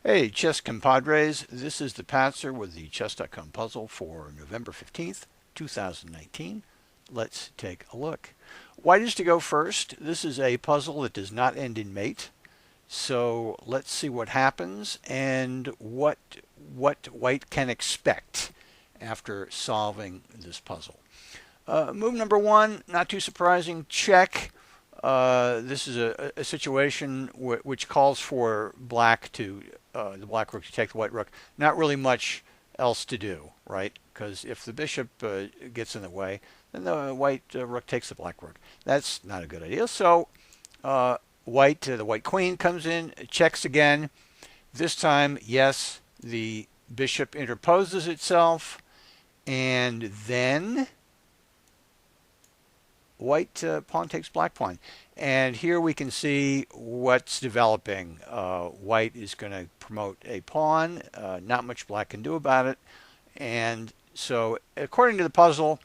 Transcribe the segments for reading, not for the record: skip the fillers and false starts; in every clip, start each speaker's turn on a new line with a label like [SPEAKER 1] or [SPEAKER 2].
[SPEAKER 1] Hey, chess compadres, this is the Patzer with the chess.com puzzle for November 15th, 2019. Let's take a look. White is to go first. This is a puzzle that does not end in mate. So let's see what happens and what white can expect after solving this puzzle. Move number one, not too surprising, check. This is a situation which calls for the black rook to take the white rook. Not really much else to do, right? Because if the bishop gets in the way, then the white rook takes the black rook. That's not a good idea. So the white queen comes in, checks again. This time, yes, the bishop interposes itself, and then white pawn takes black pawn. And here we can see what's developing. White is going to promote a pawn. Not much black can do about it. And so according to the puzzle,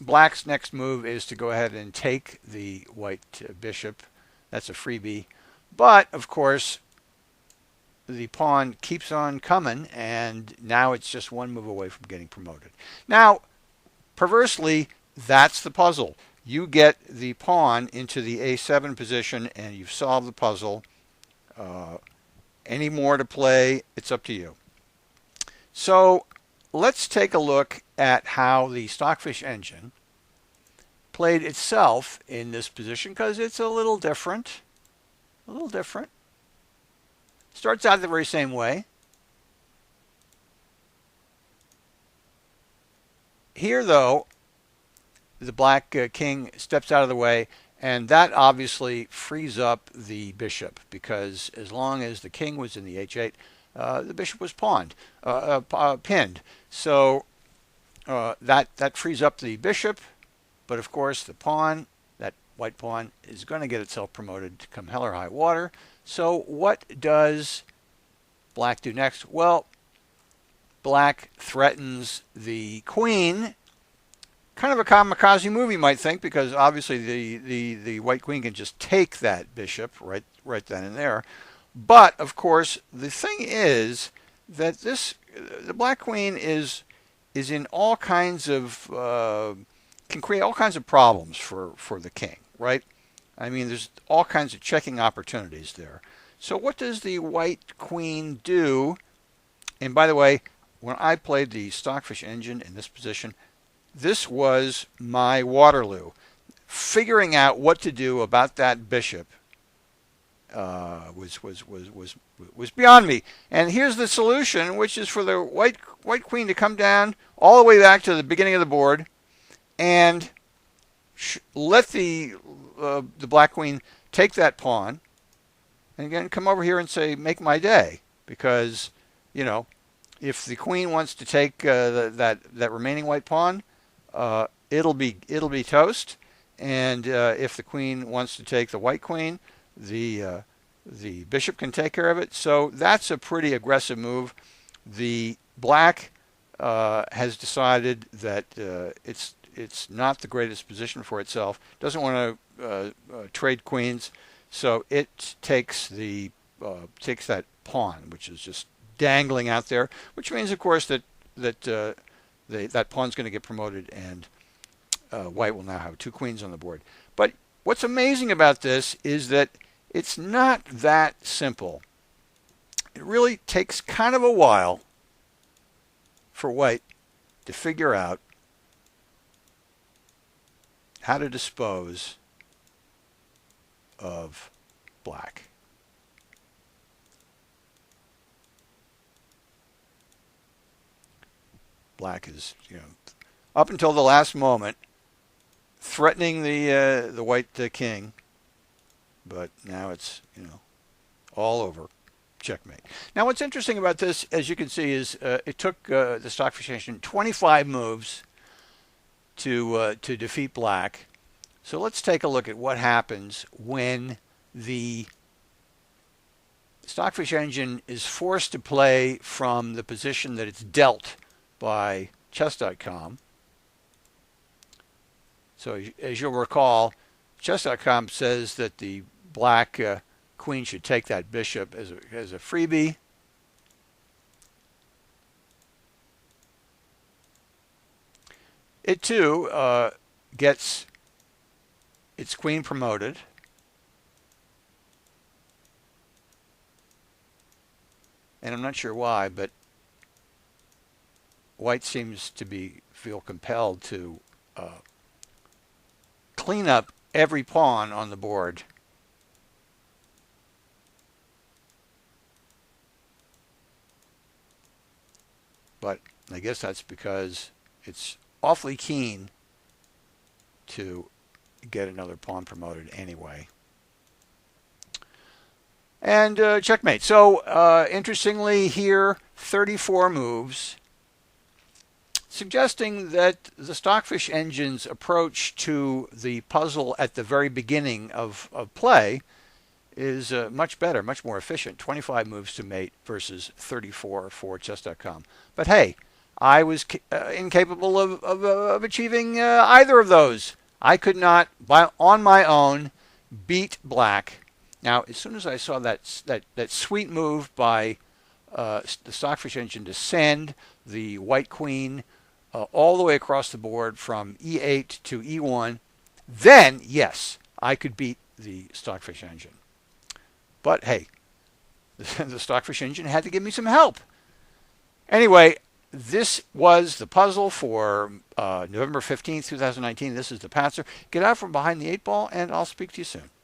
[SPEAKER 1] black's next move is to go ahead and take the white bishop. That's a freebie. But, of course, the pawn keeps on coming, and now it's just one move away from getting promoted. Now, perversely, that's the puzzle. You get the pawn into the a7 position and you've solved the puzzle. Any more to play, it's up to you. So let's take a look at how the Stockfish engine played itself in this position, because it's a little different. A little different. Starts out the very same way. Here, though, the black king steps out of the way, and that obviously frees up the bishop, because as long as the king was in the h8, the bishop was pinned. So that frees up the bishop, but of course the pawn, that white pawn, is going to get itself promoted to come hell or high water. So what does black do next? Well, black threatens the queen. Kind of a kamikaze move, you might think, because obviously the white queen can just take that bishop right then and there. But of course, the thing is that the black queen is in all kinds of can create all kinds of problems for the king, right? I mean, there's all kinds of checking opportunities there. So what does the white queen do? And by the way, when I played the Stockfish engine in this position, this was my Waterloo. Figuring out what to do about that bishop was beyond me. And here's the solution, which is for the white queen to come down all the way back to the beginning of the board and let the black queen take that pawn, and again come over here and say, make my day, because if the queen wants to take that remaining white pawn, it'll be toast. And if the queen wants to take the white queen, the bishop can take care of it. So that's a pretty aggressive move. The black has decided that it's not the greatest position for itself. Doesn't want to trade queens, so it takes that pawn, which is just dangling out there. Which means, of course, that pawn's going to get promoted, and white will now have two queens on the board. But what's amazing about this is that it's not that simple. It really takes kind of a while for white to figure out how to dispose of black. Black is, up until the last moment, threatening the white king, but now it's all over. Checkmate. Now, what's interesting about this, as you can see, is it took the Stockfish engine 25 moves to defeat black. So let's take a look at what happens when the Stockfish engine is forced to play from the position that it's dealt by chess.com. So as you'll recall, chess.com says that the black queen should take that bishop as a freebie. it too gets its queen promoted. And I'm not sure why, but white seems to feel compelled to clean up every pawn on the board. But I guess that's because it's awfully keen to get another pawn promoted anyway. And checkmate. So interestingly here, 34 moves, suggesting that the Stockfish engine's approach to the puzzle at the very beginning of play is much better, much more efficient. 25 moves to mate versus 34 for chess.com. But hey, I was incapable of achieving either of those. I could not, on my own, beat black. Now, as soon as I saw that sweet move by the Stockfish engine to send the white queen all the way across the board from e8 to e1, then, yes, I could beat the Stockfish engine. But hey, the Stockfish engine had to give me some help. Anyway, this was the puzzle for November 15th, 2019. This is the Patzer. Get out from behind the 8 ball, and I'll speak to you soon.